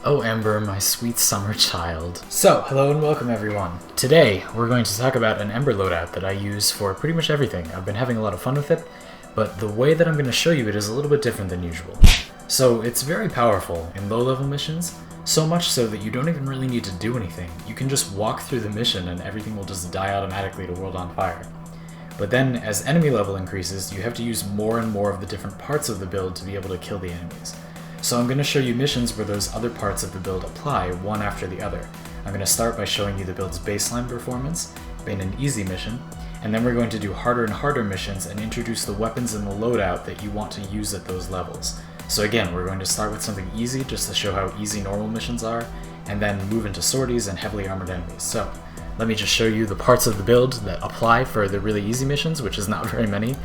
Oh Ember, my sweet summer child. So, hello and welcome everyone. Today, we're going to talk about an Ember loadout that I use for pretty much everything. I've been having a lot of fun with it, but the way that I'm going to show you it is a little bit different than usual. So, it's very powerful in low-level missions, so much so that you don't even really need to do anything. You can just walk through the mission and everything will just die automatically to World on Fire. But then, as enemy level increases, you have to use more and more of the different parts of the build to be able to kill the enemies. So I'm going to show you missions where those other parts of the build apply, one after the other. I'm going to start by showing you the build's baseline performance in an easy mission, and then we're going to do harder and harder missions and introduce the weapons and the loadout that you want to use at those levels. So again, we're going to start with something easy just to show how easy normal missions are, and then move into sorties and heavily armored enemies. So let me just show you the parts of the build that apply for the really easy missions, which is not very many.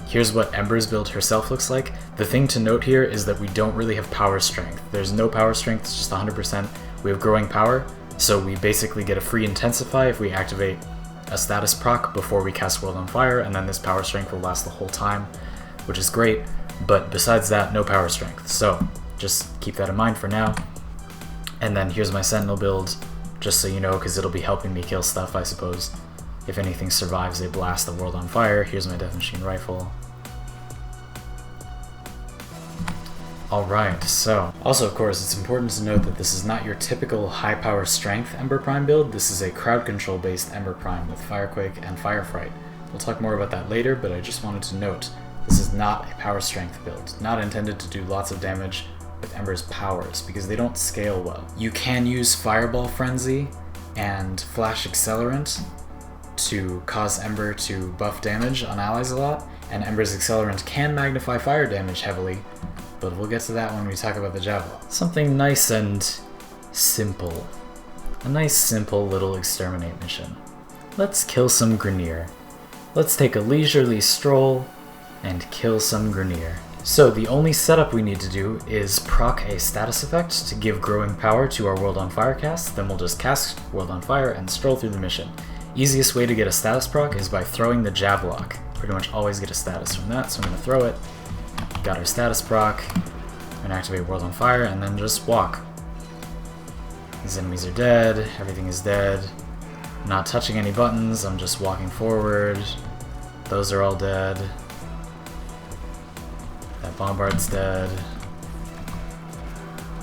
Here's what Ember's build herself looks like. The thing to note here is that we don't really have power strength. There's no power strength, it's just 100%. We have growing power, so we basically get a free intensify if we activate a status proc before we cast World on Fire, and then this power strength will last the whole time, which is great, but besides that, no power strength. So just keep that in mind for now. And then here's my Sentinel build, just so you know, because it'll be helping me kill stuff, I suppose. If anything survives, they blast the world on fire. Here's my Death Machine rifle. Alright, so also of course it's important to note that this is not your typical high power strength Ember Prime build. This is a crowd control based Ember Prime with Firequake and Firefright. We'll talk more about that later, but I just wanted to note this is not a power strength build, not intended to do lots of damage with Ember's powers because they don't scale well. You can use Fireball Frenzy and Flash Accelerant to cause Ember to buff damage on allies a lot, and Ember's Accelerant can magnify fire damage heavily, but we'll get to that when we talk about the Javlok. Something nice and simple. A nice simple little exterminate mission. Let's kill some Grineer. Let's take a leisurely stroll and kill some Grineer. So the only setup we need to do is proc a status effect to give growing power to our World on Fire cast, then we'll just cast World on Fire and stroll through the mission. Easiest way to get a status proc is by throwing the Javlok. Pretty much always get a status from that, so I'm going to throw it. Got our status proc. I'm going to activate World on Fire and then just walk. These enemies are dead, everything is dead. I'm not touching any buttons, I'm just walking forward. Those are all dead. That bombard's dead.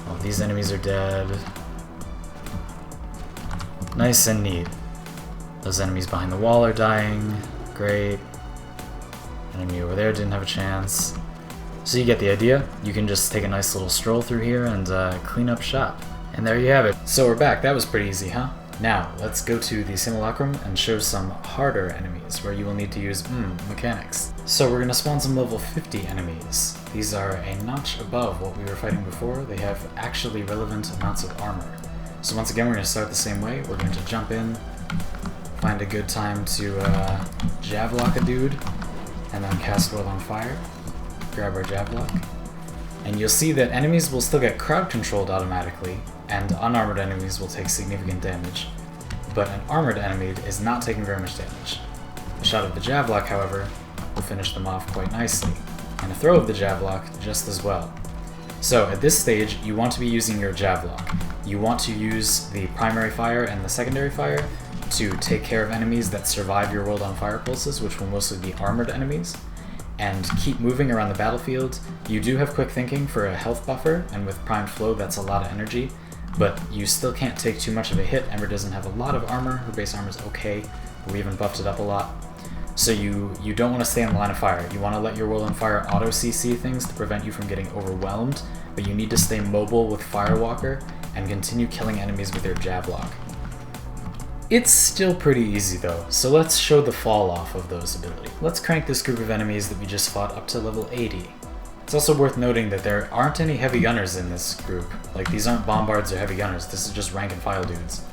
All these enemies are dead. Nice and neat. Those enemies behind the wall are dying. Great. Enemy over there didn't have a chance. So you get the idea. You can just take a nice little stroll through here and clean up shop. And there you have it. So we're back. That was pretty easy, huh? Now, let's go to the Simulacrum and show some harder enemies where you will need to use mechanics. So we're going to spawn some level 50 enemies. These are a notch above what we were fighting before. They have actually relevant amounts of armor. So once again, we're going to start the same way. We're going to jump in, find a good time to Javlok a dude, and then cast World on Fire. Grab our Javlok. And you'll see that enemies will still get crowd controlled automatically, and unarmored enemies will take significant damage. But an armored enemy is not taking very much damage. A shot of the Javlok, however, will finish them off quite nicely, and a throw of the Javlok just as well. So at this stage, you want to be using your Javlok. You want to use the primary fire and the secondary fire to take care of enemies that survive your World on Fire pulses, which will mostly be armored enemies, and keep moving around the battlefield. You do have quick thinking for a health buffer, and with primed flow that's a lot of energy, but you still can't take too much of a hit. Ember doesn't have a lot of armor, her base armor is okay, we even buffed it up a lot. So you don't want to stay on the line of fire. You want to let your World on Fire auto CC things to prevent you from getting overwhelmed, but you need to stay mobile with Firewalker and continue killing enemies with your Javlok. It's still pretty easy though, so let's show the fall off of those abilities. Let's crank this group of enemies that we just fought up to level 80. It's also worth noting that there aren't any heavy gunners in this group. Like, these aren't bombards or heavy gunners, this is just rank and file dudes.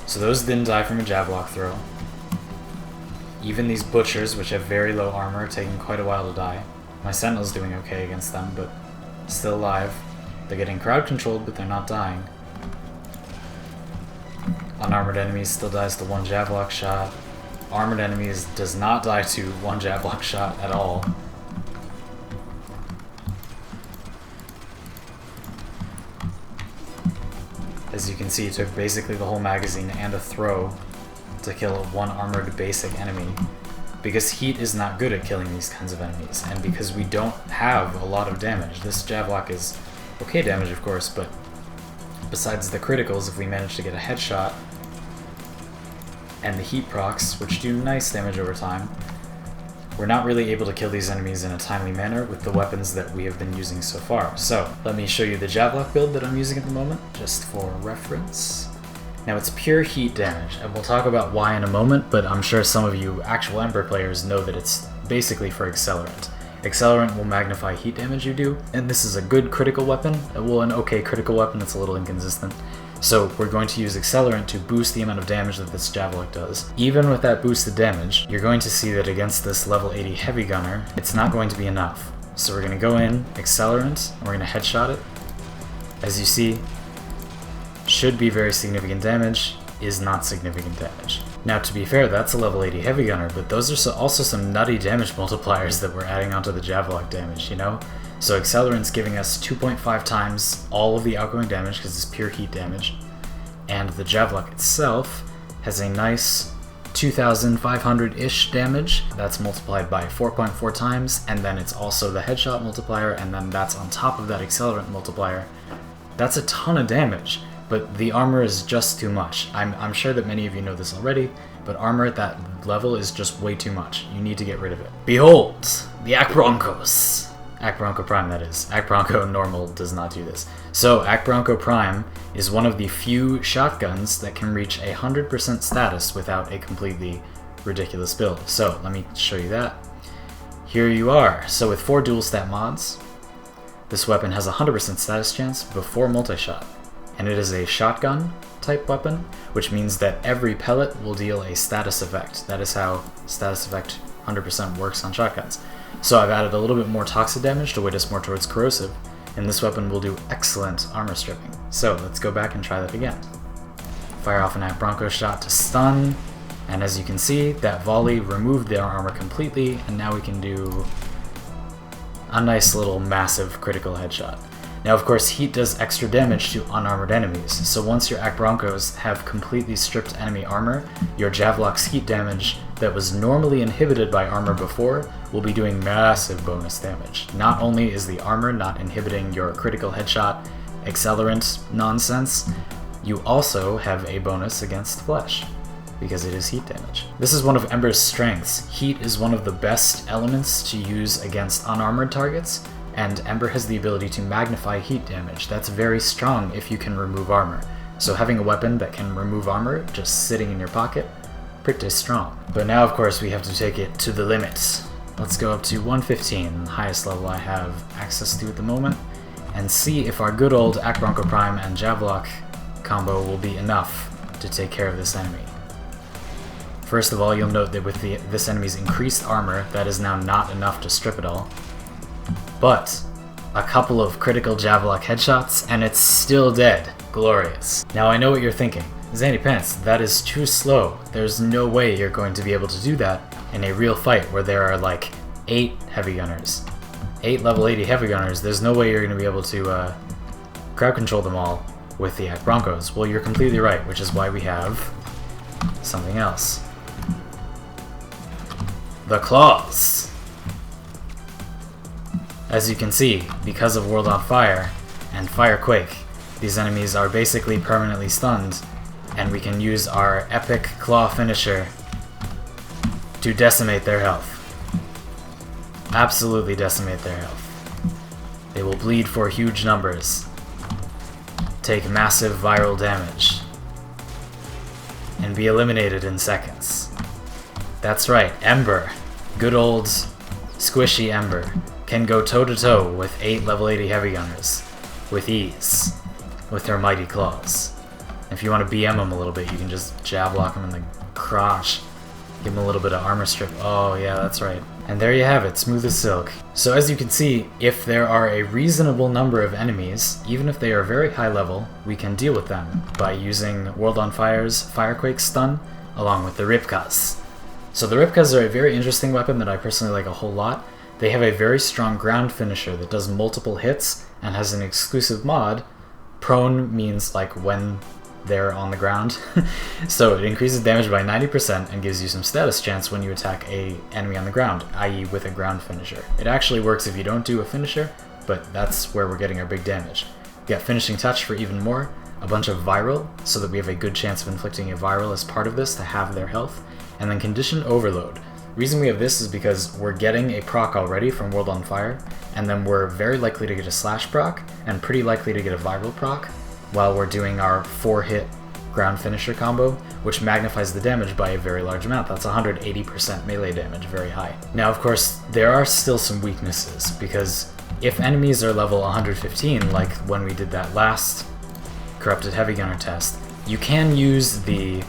So those didn't die from a Javlok throw. Even these butchers, which have very low armor, are taking quite a while to die. My Sentinel's doing okay against them, but still alive. They're getting crowd controlled, but they're not dying. Unarmored enemies still dies to one Javlok shot. Armored enemies does not die to one Javlok shot at all. As you can see, it took basically the whole magazine and a throw to kill one armored basic enemy, because heat is not good at killing these kinds of enemies, and because we don't have a lot of damage. This Javlok is okay damage, of course, but besides the criticals, if we manage to get a headshot, and the heat procs, which do nice damage over time, we're not really able to kill these enemies in a timely manner with the weapons that we have been using so far. So, let me show you the Javlok build that I'm using at the moment, just for reference. Now, it's pure heat damage, and we'll talk about why in a moment, but I'm sure some of you actual Ember players know that it's basically for accelerant. Accelerant will magnify heat damage you do, and this is a good critical weapon. Well, an okay critical weapon that's a little inconsistent. So we're going to use Accelerant to boost the amount of damage that this Javlok does. Even with that boosted damage, you're going to see that against this level 80 Heavy Gunner, it's not going to be enough. So we're going to go in, Accelerant, and we're going to headshot it. As you see, should be very significant damage, is not significant damage. Now, to be fair, that's a level 80 Heavy Gunner, but those are also some nutty damage multipliers that we're adding onto the Javlok damage, you know? So Accelerant's giving us 2.5 times all of the outgoing damage because it's pure heat damage, and the Javlok itself has a nice 2,500-ish damage. That's multiplied by 4.4 times, and then it's also the headshot multiplier, and then that's on top of that Accelerant multiplier. That's a ton of damage, but the armor is just too much. I'm sure that many of you know this already, but armor at that level is just way too much. You need to get rid of it. Behold, the Akbroncos. Akbronco Prime, that is. Akbronco normal does not do this. So, Akbronco Prime is one of the few shotguns that can reach 100% status without a completely ridiculous build. So, let me show you that. Here you are. So, with 4 dual stat mods, this weapon has a 100% status chance before multi-shot. And it is a shotgun type weapon, which means that every pellet will deal a status effect. That is how status effect 100% works on shotguns. So I've added a little bit more toxic damage to weight us more towards corrosive, and this weapon will do excellent armor stripping. So let's go back and try that again. Fire off an Akbronco shot to stun, and as you can see, that volley removed their armor completely, and now we can do a nice little massive critical headshot. Now, of course, heat does extra damage to unarmored enemies, so once your Akbroncos have completely stripped enemy armor, your Javlok's heat damage that was normally inhibited by armor before will be doing massive bonus damage. Not only is the armor not inhibiting your critical headshot accelerant nonsense, you also have a bonus against flesh, because it is heat damage. This is one of Ember's strengths. Heat is one of the best elements to use against unarmored targets, and Ember has the ability to magnify heat damage. That's very strong if you can remove armor. So having a weapon that can remove armor just sitting in your pocket, pretty strong. But now, of course, we have to take it to the limit. Let's go up to 115, the highest level I have access to at the moment, and see if our good old Akbronco Prime and Javlok combo will be enough to take care of this enemy. First of all, you'll note that with this enemy's increased armor, that is now not enough to strip it all. But a couple of critical Javlok headshots, and it's still dead. Glorious. Now I know what you're thinking. Zandy Pants, that is too slow. There's no way you're going to be able to do that in a real fight where there are like 8 heavy gunners. 8 level 80 heavy gunners, there's no way you're going to be able to crowd control them all with the Akbroncos. Well, you're completely right, which is why we have something else. The Claws. As you can see, because of World on Fire and Firequake, these enemies are basically permanently stunned, and we can use our epic claw finisher to decimate their health. Absolutely decimate their health. They will bleed for huge numbers, take massive viral damage, and be eliminated in seconds. That's right, Ember, good old squishy Ember, can go toe-to-toe with 8 level 80 heavy gunners with ease with her mighty claws. If you want to BM them a little bit, you can just Javlok them in the crotch, give them a little bit of armor strip. Oh yeah, that's right. And there you have it, smooth as silk. So as you can see, if there are a reasonable number of enemies, even if they are very high level, we can deal with them by using World on Fire's Firequake stun along with the Ripkas. So the Ripkas are a very interesting weapon that I personally like a whole lot. They have a very strong ground finisher that does multiple hits and has an exclusive mod Prone means like when they're on the ground. So it increases damage by 90% and gives you some status chance when you attack a enemy on the ground, i.e. with a ground finisher. It actually works if you don't do a finisher, but that's where we're getting our big damage. We got Finishing Touch for even more, a bunch of Viral, so that we have a good chance of inflicting a Viral as part of this to have their health, and then Condition Overload. The reason we have this is because we're getting a proc already from World on Fire, and then we're very likely to get a Slash proc, and pretty likely to get a Viral proc, while we're doing our 4-hit ground finisher combo, which magnifies the damage by a very large amount. That's 180% melee damage, very high. Now, of course, there are still some weaknesses, because if enemies are level 115, like when we did that last Corrupted Heavy Gunner test, you can use the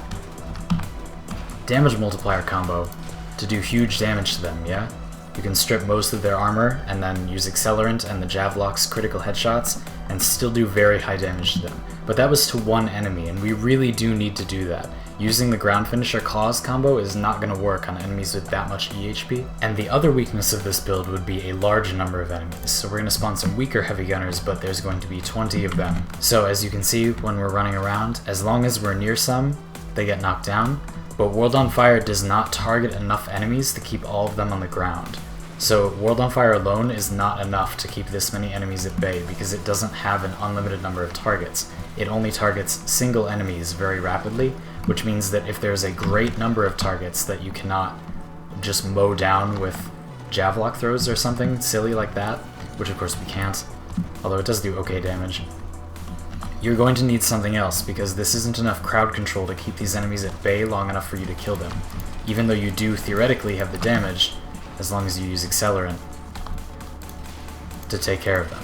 damage multiplier combo to do huge damage to them, yeah? You can strip most of their armor and then use Accelerant and the Javlok's critical headshots and still do very high damage to them. But that was to one enemy, and we really do need to do that. Using the ground finisher claws combo is not going to work on enemies with that much EHP. And the other weakness of this build would be a large number of enemies. So we're going to spawn some weaker heavy gunners, but there's going to be 20 of them. So as you can see when we're running around, as long as we're near some, they get knocked down. But World on Fire does not target enough enemies to keep all of them on the ground. So World on Fire alone is not enough to keep this many enemies at bay because it doesn't have an unlimited number of targets. It only targets single enemies very rapidly, which means that if there's a great number of targets that you cannot just mow down with Javlok throws or something silly like that, which of course we can't, although it does do okay damage, you're going to need something else because this isn't enough crowd control to keep these enemies at bay long enough for you to kill them, even though you do theoretically have the damage as long as you use Accelerant to take care of them.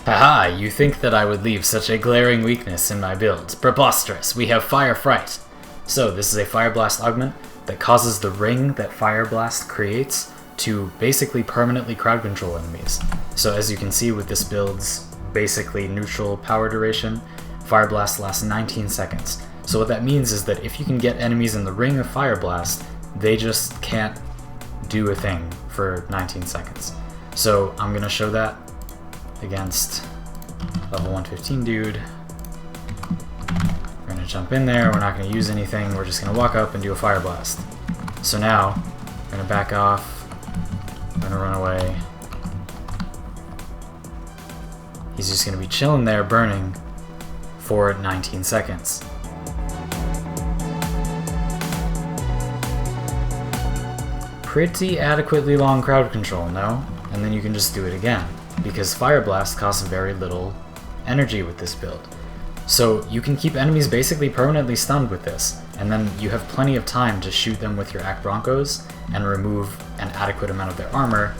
Haha, you think that I would leave such a glaring weakness in my build. Preposterous, we have Fire Fright. So this is a Fire Blast augment that causes the ring that Fire Blast creates to basically permanently crowd control enemies. So as you can see with this build's basically neutral power duration, Fire Blast lasts 19 seconds. So what that means is that if you can get enemies in the ring of Fire Blast, they just can't do a thing for 19 seconds. So I'm gonna show that against level 115 dude. We're gonna jump in there, we're not gonna use anything, we're just gonna walk up and do a Fire Blast. So now, we're gonna back off, we're gonna run away. He's just gonna be chilling there, burning for 19 seconds. Pretty adequately long crowd control, no? And then you can just do it again, because Fire Blast costs very little energy with this build. So you can keep enemies basically permanently stunned with this, and then you have plenty of time to shoot them with your Akbroncos and remove an adequate amount of their armor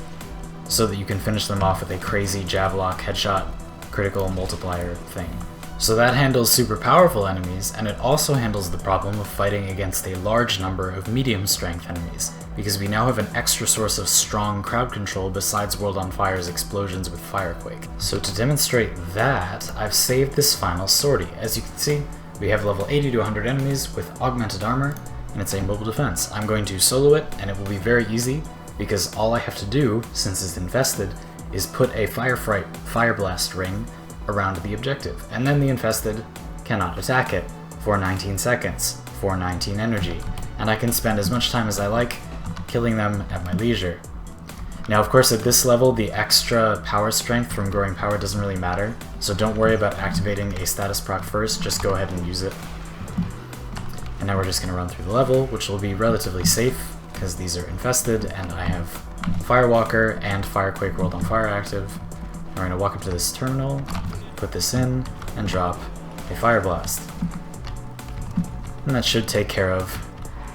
so that you can finish them off with a crazy Javlok headshot critical multiplier thing. So that handles super powerful enemies, and it also handles the problem of fighting against a large number of medium strength enemies, because we now have an extra source of strong crowd control besides World on Fire's explosions with Firequake. So to demonstrate that, I've saved this final sortie. As you can see, we have level 80 to 100 enemies with augmented armor, and it's a mobile defense. I'm going to solo it, and it will be very easy, because all I have to do, since it's infested, is put a Fire Blast ring around the objective, and then the infested cannot attack it for 19 seconds, for 19 energy, and I can spend as much time as I like killing them at my leisure. Now of course at this level the extra power strength from growing power doesn't really matter, so don't worry about activating a status proc first, just go ahead and use it. And now we're just going to run through the level, which will be relatively safe because these are infested and I have Firewalker and Firequake World on Fire active. We're going to walk up to this terminal, put this in, and drop a Fire Blast. And that should take care of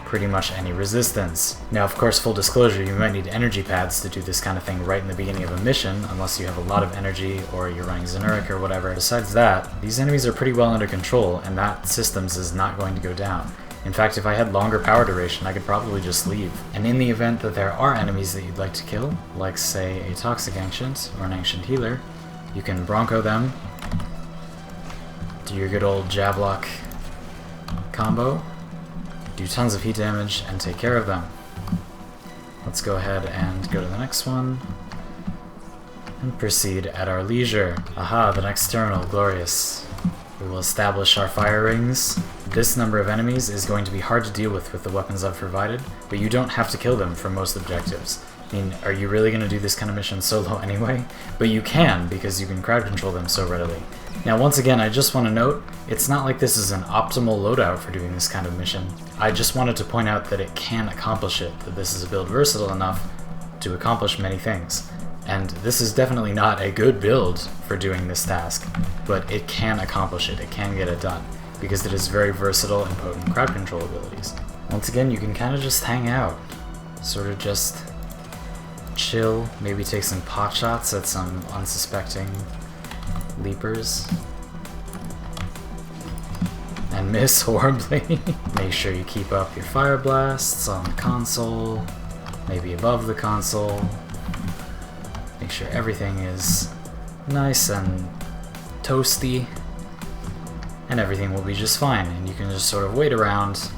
pretty much any resistance. Now of course, full disclosure, you might need energy pads to do this kind of thing right in the beginning of a mission, unless you have a lot of energy or you're running Xenuric or whatever. Besides that, these enemies are pretty well under control, and that systems is not going to go down. In fact, if I had longer power duration, I could probably just leave. And in the event that there are enemies that you'd like to kill, like say a Toxic Ancient or an Ancient Healer, you can Bronco them, do your good old Javlok combo, do tons of heat damage, and take care of them. Let's go ahead and go to the next one. and proceed at our leisure. Aha, the next terminal, glorious. We will establish our fire rings. This number of enemies is going to be hard to deal with the weapons I've provided, but you don't have to kill them for most objectives. I mean, are you really going to do this kind of mission solo anyway? But you can, because you can crowd control them so readily. Now once again, I just want to note, it's not like this is an optimal loadout for doing this kind of mission. I just wanted to point out that it can accomplish it, that this is a build versatile enough to accomplish many things. And this is definitely not a good build for doing this task, but it can accomplish it, it can get it done, because it is very versatile and potent crowd control abilities. Once again, you can kind of just hang out, sort of just chill, maybe take some pot shots at some unsuspecting leapers, and miss horribly. Make sure you keep up your fire blasts on the console, maybe above the console. Make sure everything is nice and toasty, and everything will be just fine, and you can just sort of wait around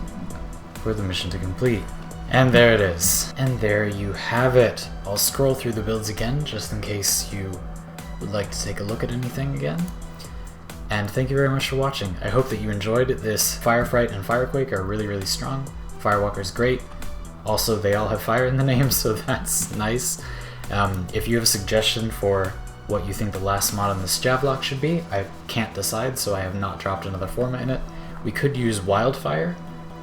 for the mission to complete. And there it is. And there you have it. I'll scroll through the builds again, just in case you would like to take a look at anything again. And thank you very much for watching. I hope that you enjoyed this. Firefight and Firequake are really, really strong. Firewalker's great. Also, they all have fire in the name, so that's nice. If you have a suggestion for what you think the last mod on this Javlok should be, I can't decide, so I have not dropped another format in it. We could use Wildfire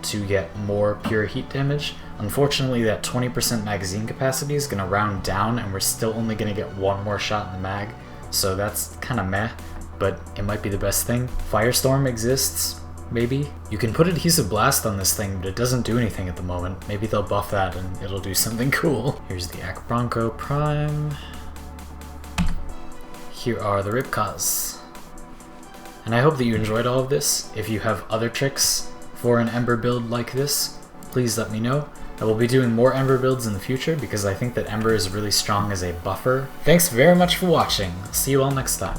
to get more pure heat damage. Unfortunately, that 20% magazine capacity is going to round down, and we're still only going to get one more shot in the mag, so that's kind of meh, but it might be the best thing. Firestorm exists, maybe. You can put Adhesive Blast on this thing, but it doesn't do anything at the moment. Maybe they'll buff that and it'll do something cool. Here's the Akbronco Prime. Here are the Ripkas. And I hope that you enjoyed all of this. If you have other tricks for an Ember build like this, please let me know. I will be doing more Ember builds in the future because I think that Ember is really strong as a buffer. Thanks very much for watching. See you all next time.